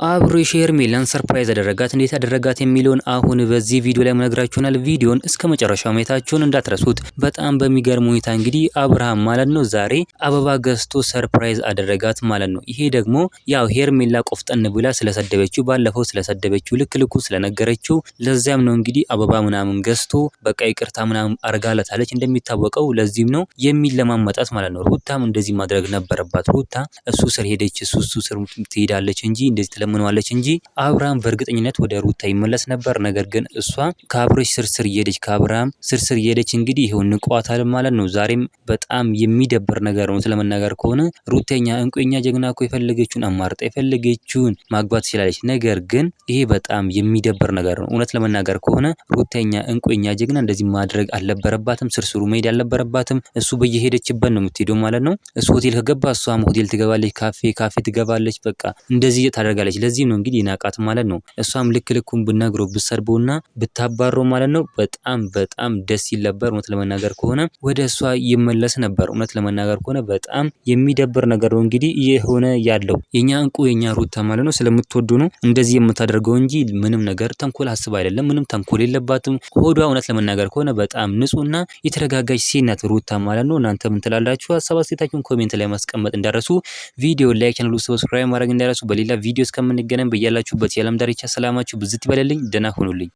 አብርሽ ሄርሜላን ሰርፕራይዝ አደረጋት። እንዴት አደረጋት የሚለውን አሁን በዚህ ቪዲዮ ላይ ነግራችሁናል። ቪዲዮን እስከ መጨረሻው ማየታችሁን እንዳትረሱት። በጣም በሚገርም ሁኔታ እንግዲህ አብርሃም ማለት ነው ዛሬ አበባ ገዝቶ ሰርፕራይዝ አደረጋት ማለት ነው። ይሄ ደግሞ ያው ሄርሜላ ቆፍጠን ብላ ስለሰደበችው ባለፈው ስለሰደበችው ልክ ስለነገረችው ለዚያም ነው እንግዲህ አበባ ምናምን ገዝቶ በቃ ይቅርታ ምናምን አርጋለታለች። እንደሚታወቀው ለዚህም ነው የሚለማመጣት ማለት ነው። ሩታም እንደዚህ ማድረግ ነበረባት። ሩታ እሱ ስር ሄደች፣ እሱ ስር ትሄዳለች እንጂ እንደዚህ ለምንዋለች እንጂ አብርሃም በእርግጠኝነት ወደ ሩታ ይመለስ ነበር። ነገር ግን እሷ ከአብርሽ ስር እየሄደች ከአብርሃም ስር እየሄደች እንግዲህ ይሄው ንቋታል ማለት ነው። ዛሬም በጣም የሚደብር ነገር ነው ስለመናገር ከሆነ ሩተኛ እንቁኛ ጀግና እኮ የፈለገችውን አማርጣ የፈለገችውን ማግባት ትችላለች። ነገር ግን ይሄ በጣም የሚደብር ነገር ነው። እውነት ለመናገር ከሆነ ሩተኛ እንቁኛ ጀግና እንደዚህ ማድረግ አልነበረባትም። ስርስሩ መሄድ አልነበረባትም። እሱ በየሄደችበት ነው የምትሄደው ማለት ነው። እሱ ሆቴል ከገባ እሷም ሆቴል ትገባለች፣ ካፌ ትገባለች። በቃ እንደዚህ ታደርጋለች። ለዚህ ነው እንግዲህ ናቃት ማለት ነው። እሷም ልኩን ብነግረው ብሰርበውና ብታባረው ማለት ነው በጣም ደስ ይል ነበር። እውነት ለመናገር ከሆነ ወደ እሷ ይመለስ ነበር። እውነት ለመናገር ከሆነ በጣም የሚደብር ነገር ነው እንግዲህ የሆነ ያለው የኛ እንቁ የኛ ሩታ ማለት ነው። ስለምትወዱ ነው እንደዚህ የምታደርገው እንጂ ምንም ነገር ተንኮል አስብ አይደለም። ምንም ተንኮል የለባትም። ሆዷ እውነት ለመናገር ከሆነ በጣም ንጹህና የተረጋጋች ሴት ናት ሩታ ማለት ነው። እናንተ ምን ትላላችሁ? ሀሳብ አስተያየታችሁን ኮሜንት ላይ ማስቀመጥ እንዳረሱ፣ ቪዲዮ ላይክ፣ ቻናሉ ሰብስክራይብ ማድረግ እንዳረሱ። በሌላ ቪዲዮ እስከምንገናኝ በያላችሁበት የዓለም ዳርቻ ሰላማችሁ ብዝት ይበልልኝ። ደህና ሁኑልኝ።